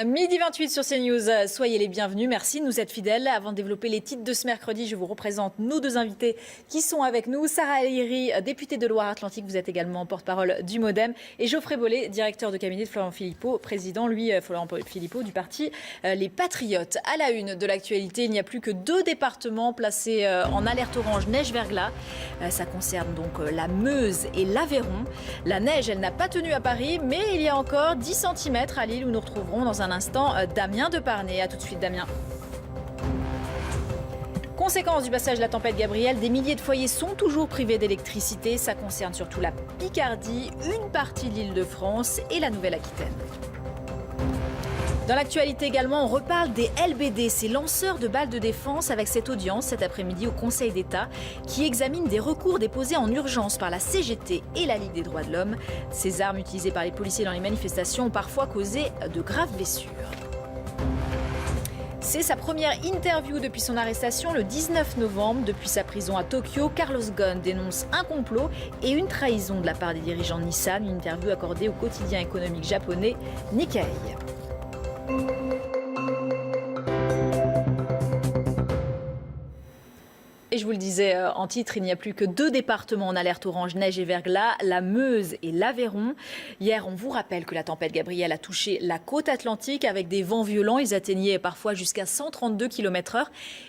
Midi 28 sur CNews, soyez les bienvenus, merci de nous être fidèles. Avant de développer les titres de ce mercredi, je vous représente nos deux invités qui sont avec nous. Sarah Alighieri, députée de Loire-Atlantique, vous êtes également porte-parole du MoDem. Et Geoffrey Bollé, directeur de cabinet de Florent Philippot, président, Florent Philippot, du parti Les Patriotes. À la une de l'actualité, il n'y a plus que 2 départements placés en alerte orange neige-verglas. Ça concerne donc la Meuse et l'Aveyron. La neige, elle n'a pas tenu à Paris, mais il y a encore 10 cm à Lille où nous retrouverons dans un instant Damien Deparnay. A tout de suite Damien. Conséquence du passage de la tempête Gabrielle, des milliers de foyers sont toujours privés d'électricité. Ça concerne surtout la Picardie, une partie de l'Île-de-France et la Nouvelle-Aquitaine. Dans l'actualité également, on reparle des LBD, ces lanceurs de balles de défense, avec cette audience cet après-midi au Conseil d'État qui examine des recours déposés en urgence par la CGT et la Ligue des droits de l'homme. Ces armes utilisées par les policiers dans les manifestations ont parfois causé de graves blessures. C'est sa première interview depuis son arrestation le 19 novembre. Depuis sa prison à Tokyo, Carlos Ghosn dénonce un complot et une trahison de la part des dirigeants de Nissan. Une interview accordée au quotidien économique japonais Nikkei. Et je vous le disais en titre, il n'y a plus que 2 départements en alerte orange neige et verglas, la Meuse et l'Aveyron. Hier, on vous rappelle que la tempête Gabrielle a touché la côte atlantique avec des vents violents. Ils atteignaient parfois jusqu'à 132 km/h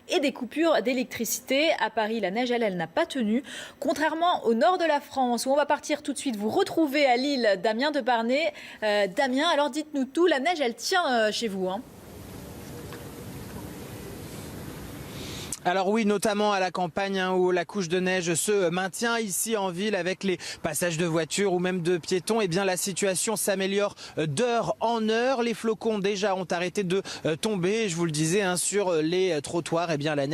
et des coupures d'électricité. À Paris, la neige, elle n'a pas tenu. Contrairement au nord de la France, où on va partir tout de suite vous retrouver à Lille, Damien Deparnay. Damien, alors dites-nous tout, la neige, elle tient chez vous, hein? Alors oui, notamment à la campagne où la couche de neige se maintient. Ici en ville avec les passages de voitures ou même de piétons, eh bien la situation s'améliore d'heure en heure. Les flocons déjà ont arrêté de tomber. Je vous le disais sur les trottoirs, eh bien la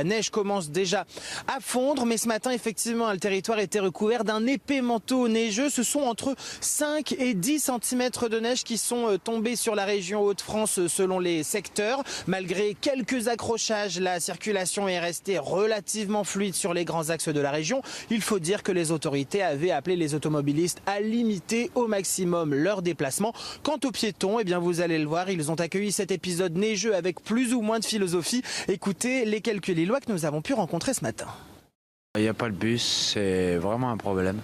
neige commence déjà à fondre. Mais ce matin, effectivement, le territoire était recouvert d'un épais manteau neigeux. Ce sont entre 5 et 10 cm de neige qui sont tombés sur la région Hauts-de-France selon les secteurs. Malgré quelques accrochages, la circulation est restée relativement fluide sur les grands axes de la région. Il faut dire que les autorités avaient appelé les automobilistes à limiter au maximum leurs déplacements. Quant aux piétons, eh bien vous allez le voir, ils ont accueilli cet épisode neigeux avec plus ou moins de philosophie. Écoutez les quelques Lillois que nous avons pu rencontrer ce matin. Il n'y a pas le bus, c'est vraiment un problème.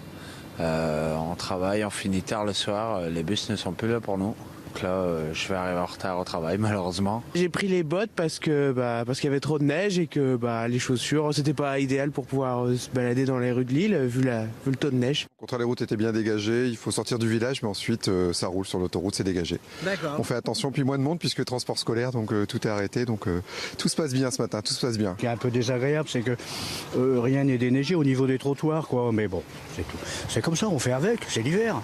On travaille, on finit tard le soir, les bus ne sont plus là pour nous. Donc là, je vais arriver en retard au travail, malheureusement. J'ai pris les bottes parce qu'il y avait trop de neige et que les chaussures, c'était pas idéal pour pouvoir se balader dans les rues de Lille vu le taux de neige. Au contraire, les routes étaient bien dégagées, il faut sortir du village, mais ensuite ça roule sur l'autoroute, c'est dégagé. D'accord. On fait attention, puis moins de monde puisque transport scolaire, donc tout est arrêté, donc tout se passe bien ce matin, tout se passe bien. Ce qui est un peu désagréable, c'est que rien n'est déneigé au niveau des trottoirs, quoi. Mais bon, c'est tout. C'est comme ça, on fait avec, c'est l'hiver.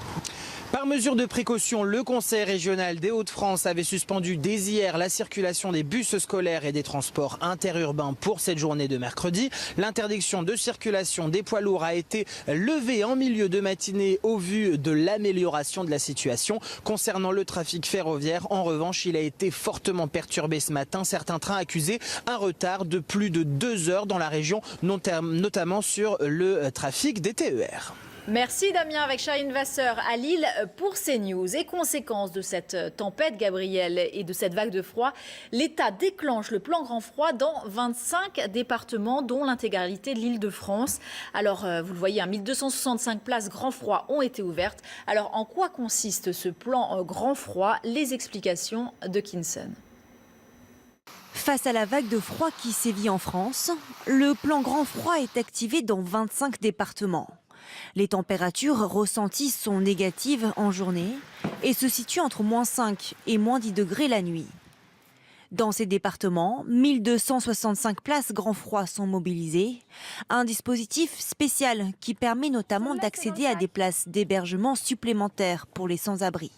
Par mesure de précaution, le Conseil régional des Hauts-de-France avait suspendu dès hier la circulation des bus scolaires et des transports interurbains pour cette journée de mercredi. L'interdiction de circulation des poids lourds a été levée en milieu de matinée au vu de l'amélioration de la situation. Concernant le trafic ferroviaire, en revanche, il a été fortement perturbé ce matin. Certains trains accusaient un retard de plus de 2 heures dans la région, notamment sur le trafic des TER. Merci Damien avec Charline Vasseur à Lille pour CNews. Et conséquence de cette tempête Gabrielle et de cette vague de froid, l'État déclenche le plan grand froid dans 25 départements, dont l'intégralité de l'Île-de-France. Alors vous le voyez, 1265 places grand froid ont été ouvertes. Alors en quoi consiste ce plan grand froid? Les explications de Kinson. Face à la vague de froid qui sévit en France, le plan grand froid est activé dans 25 départements. Les températures ressenties sont négatives en journée et se situent entre -5 et -10 degrés la nuit. Dans ces départements, 1265 places grand froid sont mobilisées. Un dispositif spécial qui permet notamment d'accéder à des places d'hébergement supplémentaires pour les sans-abri.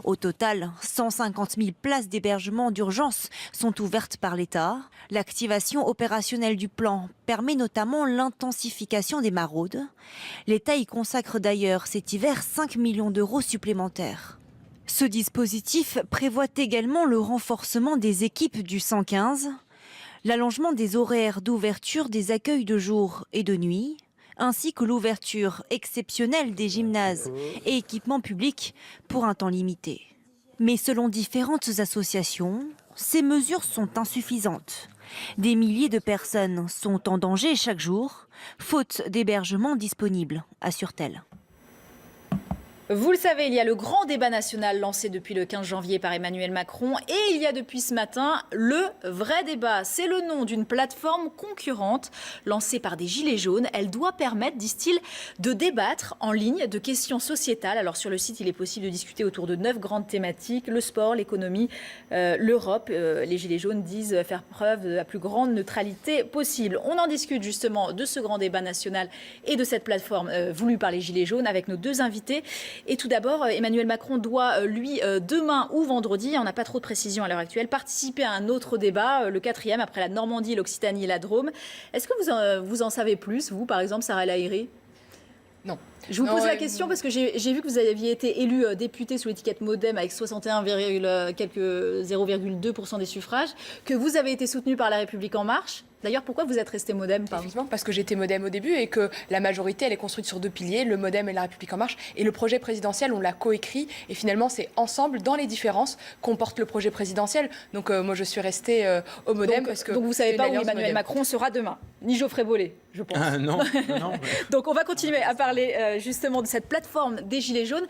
Au total, 150 000 places d'hébergement d'urgence sont ouvertes par l'État. L'activation opérationnelle du plan permet notamment l'intensification des maraudes. L'État y consacre d'ailleurs cet hiver 5 millions d'euros supplémentaires. Ce dispositif prévoit également le renforcement des équipes du 115, l'allongement des horaires d'ouverture des accueils de jour et de nuit, ainsi que l'ouverture exceptionnelle des gymnases et équipements publics pour un temps limité. Mais selon différentes associations, ces mesures sont insuffisantes. Des milliers de personnes sont en danger chaque jour, faute d'hébergement disponible, assure-t-elle. Vous le savez, il y a le grand débat national lancé depuis le 15 janvier par Emmanuel Macron et il y a depuis ce matin le vrai débat. C'est le nom d'une plateforme concurrente lancée par des gilets jaunes. Elle doit permettre, disent-ils, de débattre en ligne de questions sociétales. Alors sur le site, il est possible de discuter autour de 9 grandes thématiques, le sport, l'économie, l'Europe. Les gilets jaunes disent faire preuve de la plus grande neutralité possible. On en discute justement de ce grand débat national et de cette plateforme voulue par les gilets jaunes avec nos deux invités. Et tout d'abord, Emmanuel Macron doit, lui, demain ou vendredi, on n'a pas trop de précision à l'heure actuelle, participer à un autre débat, le 4e, après la Normandie, l'Occitanie et la Drôme. Est-ce que vous en savez plus, vous, par exemple, Sarah El Haïry ? Non. Je vous pose la question parce que j'ai vu que vous aviez été élu député sous l'étiquette MoDem avec 0,2% des suffrages, que vous avez été soutenu par La République En Marche. D'ailleurs, pourquoi vous êtes resté MoDem Effectivement, parce que j'étais MoDem au début et que la majorité, elle est construite sur 2 piliers, le MoDem et La République En Marche. Et le projet présidentiel, on l'a coécrit. Et finalement, c'est ensemble, dans les différences, qu'on porte le projet présidentiel. Donc moi, je suis restée au MoDem. Donc vous ne savez pas où Emmanuel Macron sera demain, ni Geoffrey Bollé, je pense. Non. Donc on va continuer à parler justement de cette plateforme des Gilets jaunes.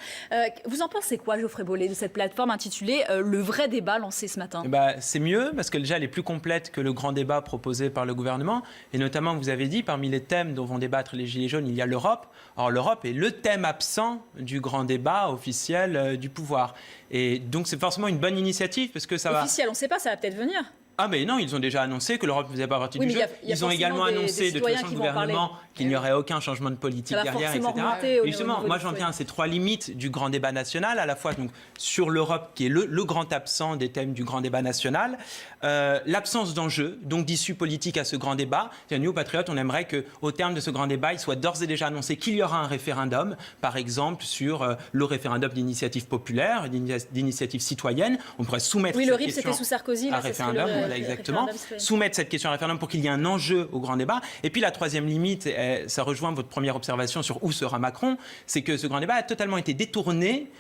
Vous en pensez quoi, Geoffrey Bollé, de cette plateforme intitulée Le vrai débat lancé ce matin ? C'est mieux parce que déjà elle est plus complète que le grand débat proposé par le gouvernement. Et notamment, vous avez dit, parmi les thèmes dont vont débattre les Gilets jaunes, il y a l'Europe. Or, l'Europe est le thème absent du grand débat officiel du pouvoir. Et donc, c'est forcément une bonne initiative parce que ça officiel, on ne sait pas, ça va peut-être venir. Ah mais non, ils ont déjà annoncé que l'Europe ne faisait pas partie du jeu. Ils ont également annoncé de toute façon le gouvernement qu'il n'y aurait aucun changement de politique derrière, etc. Et justement, moi j'en viens à ces 3 limites du grand débat national, à la fois donc, sur l'Europe qui est le grand absent des thèmes du grand débat national, l'absence d'enjeu, donc d'issue politique à ce grand débat. Nous, patriotes, on aimerait qu'au terme de ce grand débat, il soit d'ores et déjà annoncé qu'il y aura un référendum, par exemple sur le référendum d'initiative populaire, d'initiative citoyenne. On pourrait soumettre cette question le RIP, c'était sous Sarkozy, à référendum. Exactement, soumettre cette question à référendum pour qu'il y ait un enjeu au grand débat. Et puis la 3e limite, ça rejoint votre première observation sur où sera Macron, c'est que ce grand débat a totalement été détourné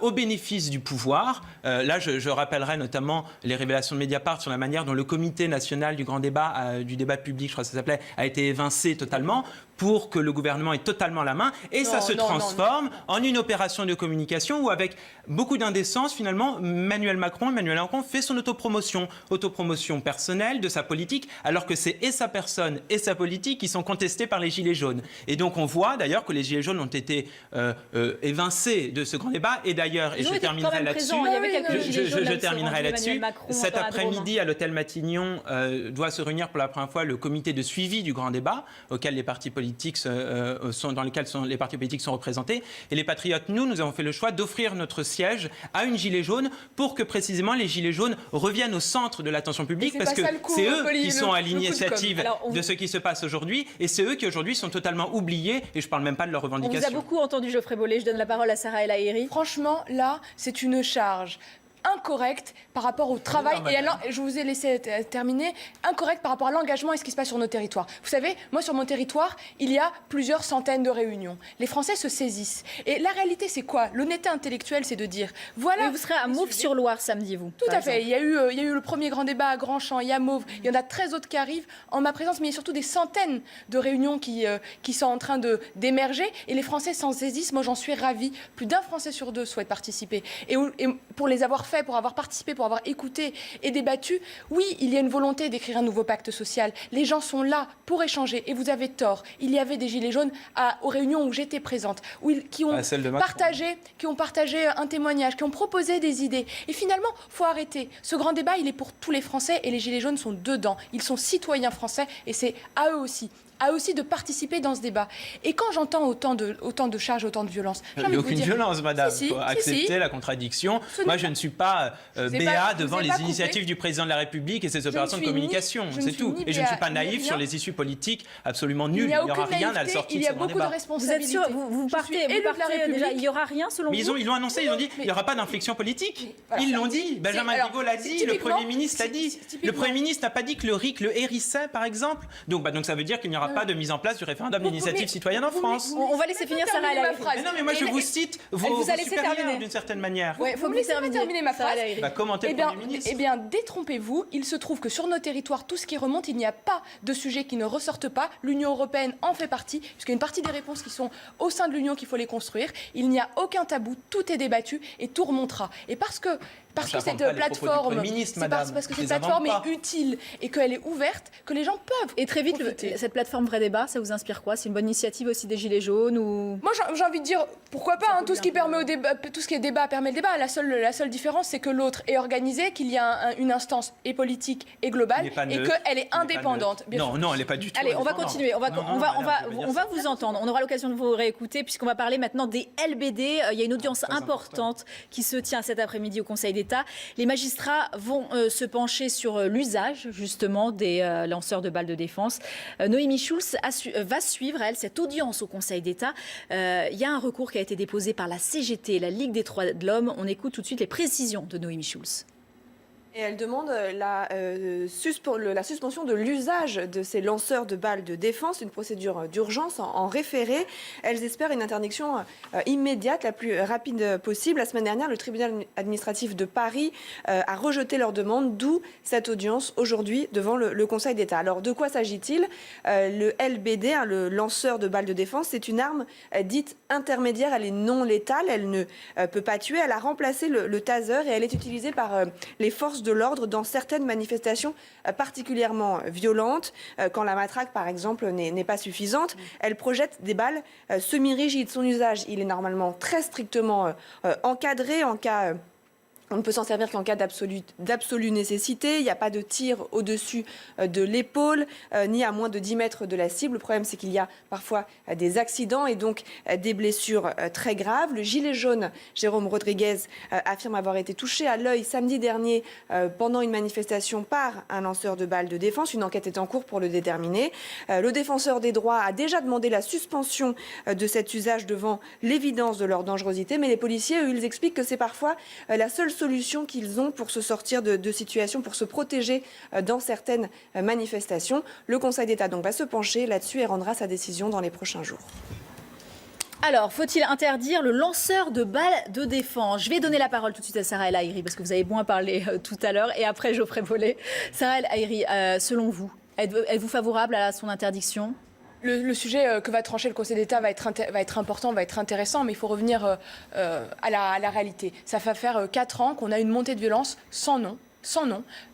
au bénéfice du pouvoir. Là, je rappellerai notamment les révélations de Mediapart sur la manière dont le comité national du grand débat, du débat public, je crois que ça s'appelait, a été évincé totalement pour que le gouvernement ait totalement la main. Et ça se transforme en une opération de communication où, avec beaucoup d'indécence, finalement, Emmanuel Macron fait son autopromotion personnelle de sa politique, alors que c'est et sa personne et sa politique qui sont contestées par les Gilets jaunes. Et donc, on voit d'ailleurs que les Gilets jaunes ont été évincés de ce grand débat. Et d'ailleurs, et je terminerai là-dessus, cet après-midi, à l'hôtel Matignon, doit se réunir pour la première fois le comité de suivi du grand débat, auquel les partis politiques dans lesquels les partis politiques sont représentés. Et les Patriotes, nous avons fait le choix d'offrir notre siège à une Gilet jaune pour que précisément les Gilets jaunes reviennent au centre de l'attention publique, parce que c'est eux qui sont à l'initiative de ce qui se passe aujourd'hui, et c'est eux qui aujourd'hui sont totalement oubliés, et je ne parle même pas de leurs revendications. On vous a beaucoup entendu, Geoffrey Bollé. Je donne la parole à Sarah El Haïry. Franchement, là, c'est une charge incorrect par rapport au travail et je vous ai laissé terminer, incorrect par rapport à l'engagement et ce qui se passe sur nos territoires. Vous savez, moi sur mon territoire, il y a plusieurs centaines de réunions. Les Français se saisissent. Et la réalité, c'est quoi ? L'honnêteté intellectuelle, c'est de dire, voilà... Mais vous serez à Mauves-sur-Loire samedi, vous. Tout à fait. Il y a eu le premier grand débat à Grandchamp, il y a Mauves, il y en a 13 autres qui arrivent en ma présence, mais il y a surtout des centaines de réunions qui sont en train d'émerger, et les Français s'en saisissent. Moi, j'en suis ravie. Plus d'1 Français sur 2 souhaite participer. Et pour les avoir fait, pour avoir participé, pour avoir écouté et débattu, oui, il y a une volonté d'écrire un nouveau pacte social. Les gens sont là pour échanger, et vous avez tort. Il y avait des Gilets jaunes aux réunions où j'étais présente, qui ont partagé un témoignage, qui ont proposé des idées. Et finalement, il faut arrêter. Ce grand débat, il est pour tous les Français, et les Gilets jaunes sont dedans. Ils sont citoyens français, et c'est à eux aussi de participer dans ce débat. Et quand j'entends autant de charges, autant de violence... Il n'y a aucune violence, madame. Il faut accepter la contradiction. Moi, je ne suis pas béat devant les initiatives du président de la République et ses opérations de communication. C'est tout. Et je ne suis pas naïf sur les issues politiques absolument nulles. Il n'y aura rien à la sortie de ce grand débat. Il y a beaucoup de responsabilités. Vous êtes sûr, vous partez déjà, il n'y aura rien selon vous ? Ils l'ont annoncé, ils ont dit qu'il n'y aura pas d'inflexion politique. Ils l'ont dit. Benjamin Bigot l'a dit, le Premier ministre l'a dit. Le Premier ministre n'a pas dit que le RIC le hérissait, par exemple. Donc ça veut dire qu'il n'y aura pas de mise en place du référendum d'initiative citoyenne en France. On va laisser finir Sarah El Haïry. Mais non, mais moi je vous cite vos supérieurs d'une certaine manière. Ouais, faut me laisser terminer ma phrase. Commentez le Premier ministre. Eh bien, détrompez-vous, il se trouve que sur nos territoires, tout ce qui remonte, il n'y a pas de sujets qui ne ressortent pas. L'Union européenne en fait partie, puisqu'il y a une partie des réponses qui sont au sein de l'Union qu'il faut les construire. Il n'y a aucun tabou, tout est débattu et tout remontera. Et parce que cette plateforme, parce que cette plateforme est utile et qu'elle est ouverte, que les gens peuvent. Et très vite, cette plateforme Vrai Débat, ça vous inspire quoi? C'est une bonne initiative aussi des Gilets jaunes ou... Moi, j'ai envie de dire, pourquoi pas, tout ce qui permet au débat, tout ce qui est débat permet le débat. La seule différence, c'est que l'autre est organisé, qu'il y a une instance et politique et globale, et qu'elle est indépendante. Non, elle n'est pas du tout. Allez, on va continuer. On va vous entendre. On aura l'occasion de vous réécouter puisqu'on va parler maintenant des LBD. Il y a une audience importante qui se tient cet après-midi au Conseil d'État. Les magistrats vont se pencher sur l'usage justement des lanceurs de balles de défense. Noémie Schulz va suivre, elle, cette audience au Conseil d'État. Il y a un recours qui a été déposé par la CGT, la Ligue des droits de l'homme. On écoute tout de suite les précisions de Noémie Schulz. Et elle demande la suspension de l'usage de ces lanceurs de balles de défense, une procédure d'urgence en référé. Elles espèrent une interdiction immédiate, la plus rapide possible. La semaine dernière, le tribunal administratif de Paris a rejeté leur demande, d'où cette audience aujourd'hui devant le Conseil d'État. Alors, de quoi s'agit-il? Le LBD, le lanceur de balles de défense, c'est une arme dite intermédiaire. Elle est non létale, elle ne peut pas tuer. Elle a remplacé le taser et elle est utilisée par les forces de l'ordre dans certaines manifestations particulièrement violentes. Quand la matraque, par exemple, n'est pas suffisante, elle projette des balles semi-rigides. Son usage, il est normalement très strictement encadré en cas... On ne peut s'en servir qu'en cas d'absolue nécessité. Il n'y a pas de tir au-dessus de l'épaule, ni à moins de 10 mètres de la cible. Le problème, c'est qu'il y a parfois des accidents et donc des blessures très graves. Le gilet jaune, Jérôme Rodriguez, affirme avoir été touché à l'œil samedi dernier pendant une manifestation par un lanceur de balles de défense. Une enquête est en cours pour le déterminer. Le défenseur des droits a déjà demandé la suspension de cet usage devant l'évidence de leur dangerosité. Mais les policiers, eux, ils expliquent que c'est parfois la seule solution qu'ils ont pour se sortir de situations, pour se protéger dans certaines manifestations. Le Conseil d'État donc va se pencher là-dessus et rendra sa décision dans les prochains jours. Alors, faut-il interdire le lanceur de balles de défense? Je vais donner la parole tout de suite à Sarah El Haïry parce que vous avez moins parlé tout à l'heure et après Geoffrey Paulet. Sarah El Haïry, selon vous, êtes-vous favorable à son interdiction? Le sujet que va trancher le Conseil d'État va être important, va être intéressant, mais il faut revenir à la réalité. Ça va faire 4 ans qu'on a une montée de violence sans nom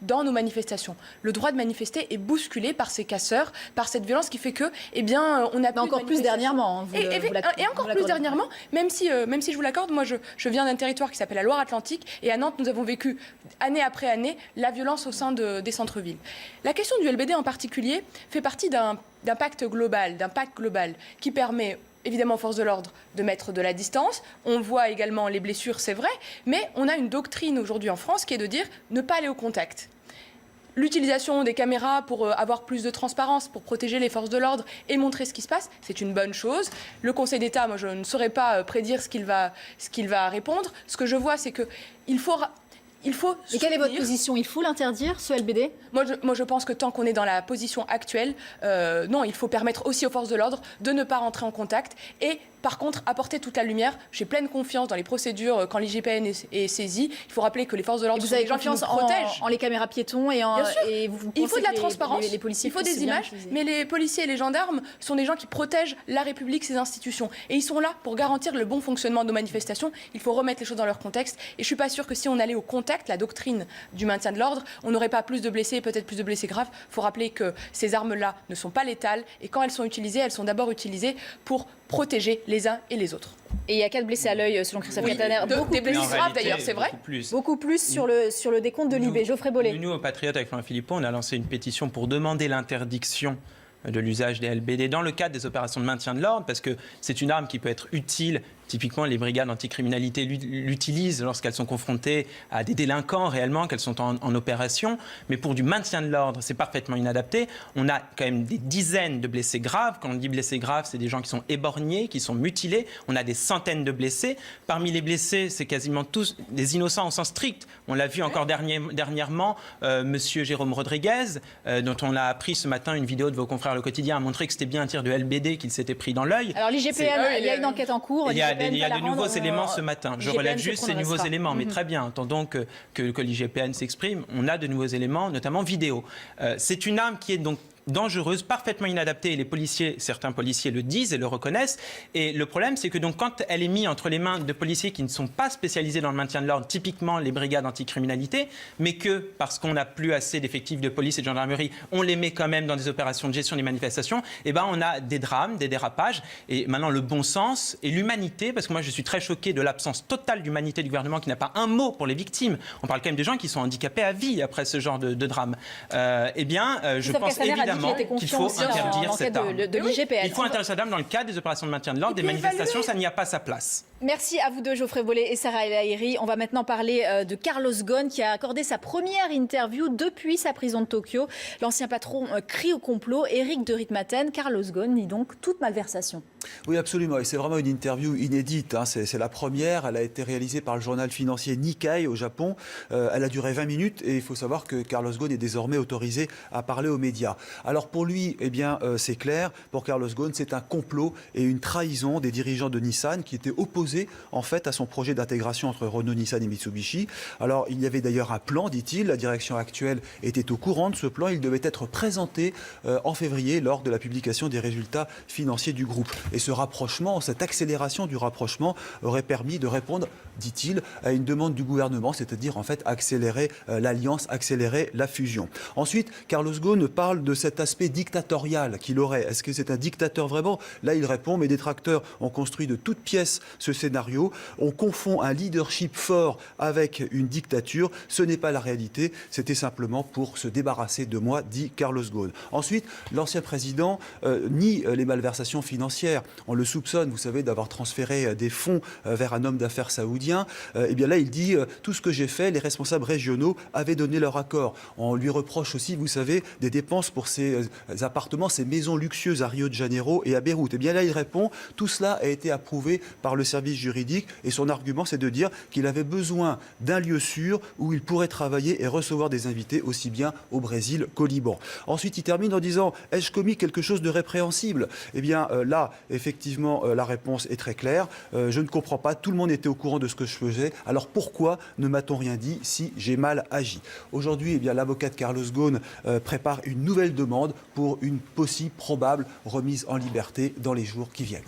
dans nos manifestations. Le droit de manifester est bousculé par ces casseurs, par cette violence qui fait que, on a encore plus dernièrement. Et encore plus dernièrement, même si je vous l'accorde, moi je viens d'un territoire qui s'appelle la Loire-Atlantique et à Nantes nous avons vécu année après année la violence au sein des centres-villes. La question du LBD en particulier fait partie d'un pacte global qui permet évidemment aux forces de l'ordre de mettre de la distance. On voit également les blessures, c'est vrai, mais on a une doctrine aujourd'hui en France qui est de dire ne pas aller au contact. L'utilisation des caméras pour avoir plus de transparence, pour protéger les forces de l'ordre et montrer ce qui se passe, c'est une bonne chose. Le Conseil d'État, moi je ne saurais pas prédire ce qu'il va répondre. Ce que je vois, c'est qu'il faut... Et quelle est votre position? Il faut l'interdire, ce LBD? Moi, je pense que tant qu'on est dans la position actuelle, non, il faut permettre aussi aux forces de l'ordre de ne pas rentrer en contact et, par contre, apporter toute la lumière. J'ai pleine confiance dans les procédures quand l'IGPN est saisi. Il faut rappeler que les forces de l'ordre sont des gens qui nous protègent. En les caméras piétons et il faut de la transparence, les policiers, il faut des images, mais les policiers et les gendarmes sont des gens qui protègent la République, ses institutions. Et ils sont là pour garantir le bon fonctionnement de nos manifestations. Il faut remettre les choses dans leur contexte. Et je ne suis pas sûre que si on allait au contact, la doctrine du maintien de l'ordre, on n'aurait pas plus de blessés, peut-être plus de blessés graves. Il faut rappeler que ces armes-là ne sont pas létales et quand elles sont utilisées, elles sont d'abord utilisées pour protéger les uns et les autres. Et il y a 4 blessés à l'œil selon Christophe Castaner. Des blessures graves d'ailleurs, c'est vrai. Beaucoup plus sur le décompte de l'IB. Geoffrey Paulet. Nous, aux Patriotes, avec Florent Philippot, on a lancé une pétition pour demander l'interdiction de l'usage des LBD dans le cadre des opérations de maintien de l'ordre, parce que c'est une arme qui peut être utile, Typiquement, les brigades anticriminalité l'utilisent lorsqu'elles sont confrontées à des délinquants réellement, qu'elles sont en opération. Mais pour du maintien de l'ordre, c'est parfaitement inadapté. On a quand même des dizaines de blessés graves. Quand on dit blessés graves, c'est des gens qui sont éborgnés, qui sont mutilés. On a des centaines de blessés. Parmi les blessés, c'est quasiment tous des innocents au sens strict. On l'a vu encore dernièrement, Monsieur Jérôme Rodriguez, dont on a appris ce matin, une vidéo de vos confrères Le Quotidien a montré que c'était bien un tir de LBD qu'il s'était pris dans l'œil. Alors l'IGPN, il y a une enquête en cours. Il y a de nouveaux éléments ce matin. Je relève juste ces nouveaux éléments, mais très bien. Attendons que l'IGPN s'exprime. On a de nouveaux éléments, notamment vidéo. C'est une arme qui est donc dangereuse, parfaitement inadaptée, et certains policiers le disent et le reconnaissent. Et le problème, c'est que donc, quand elle est mise entre les mains de policiers qui ne sont pas spécialisés dans le maintien de l'ordre, typiquement les brigades anticriminalité, mais que, parce qu'on n'a plus assez d'effectifs de police et de gendarmerie, on les met quand même dans des opérations de gestion des manifestations, et ben on a des drames, des dérapages. Et maintenant, le bon sens et l'humanité, parce que moi, je suis très choqué de l'absence totale d'humanité du gouvernement qui n'a pas un mot pour les victimes. On parle quand même de gens qui sont handicapés à vie après ce genre de drame. Je pense évidemment qu'il faut interdire cette arme. Il faut interdire cette arme dans le cadre des opérations de maintien de l'ordre, des manifestations, ça n'y a pas sa place. Merci à vous deux, Geoffrey Bollée et Sarah El Haïry. On va maintenant parler de Carlos Ghosn qui a accordé sa première interview depuis sa prison de Tokyo. L'ancien patron crie au complot. Éric de Ritmaten, Carlos Ghosn nie donc toute malversation. Oui, absolument. Et c'est vraiment une interview inédite. C'est la première. Elle a été réalisée par le journal financier Nikkei au Japon. Elle a duré 20 minutes et il faut savoir que Carlos Ghosn est désormais autorisé à parler aux médias. Alors pour lui, c'est clair. Pour Carlos Ghosn, c'est un complot et une trahison des dirigeants de Nissan qui étaient opposés en fait à son projet d'intégration entre Renault, Nissan et Mitsubishi. Alors il y avait d'ailleurs un plan, dit-il. La direction actuelle était au courant de ce plan. Il devait être présenté en février lors de la publication des résultats financiers du groupe. Et ce rapprochement, cette accélération du rapprochement aurait permis de répondre, dit-il, à une demande du gouvernement, c'est-à-dire en fait accélérer l'alliance, accélérer la fusion. Ensuite, Carlos Ghosn parle de cet aspect dictatorial qu'il aurait. Est-ce que c'est un dictateur vraiment? Là, il répond, mes détracteurs ont construit de toutes pièces ce scénario. On confond un leadership fort avec une dictature. Ce n'est pas la réalité. C'était simplement pour se débarrasser de moi, dit Carlos Ghosn. Ensuite, l'ancien président nie les malversations financières. On le soupçonne, vous savez, d'avoir transféré des fonds vers un homme d'affaires saoudien. Eh bien là, il dit tout ce que j'ai fait, les responsables régionaux avaient donné leur accord. On lui reproche aussi, vous savez, des dépenses pour ses appartements, ses maisons luxueuses à Rio de Janeiro et à Beyrouth. Eh bien là, il répond tout cela a été approuvé par le service juridique et son argument, c'est de dire qu'il avait besoin d'un lieu sûr où il pourrait travailler et recevoir des invités aussi bien au Brésil qu'au Liban. Ensuite, il termine en disant ai-je commis quelque chose de répréhensible? Eh bien là, effectivement, la réponse est très claire. Je ne comprends pas. Tout le monde était au courant de ce que je faisais. Alors pourquoi ne m'a-t-on rien dit si j'ai mal agi? Aujourd'hui, eh bien, l'avocat de Carlos Ghosn prépare une nouvelle demande pour une possible, probable remise en liberté dans les jours qui viennent.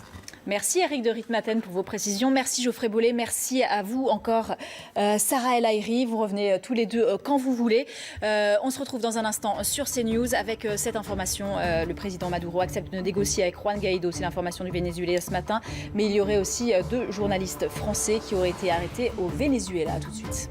Merci Éric de Ritmaten pour vos précisions. Merci Geoffrey Bollée. Merci à vous encore Sarah El Haïry. Vous revenez tous les deux quand vous voulez. On se retrouve dans un instant sur CNews avec cette information. Le président Maduro accepte de négocier avec Juan Guaido. C'est l'information du Venezuela ce matin. Mais il y aurait aussi 2 journalistes français qui auraient été arrêtés au Venezuela. À tout de suite.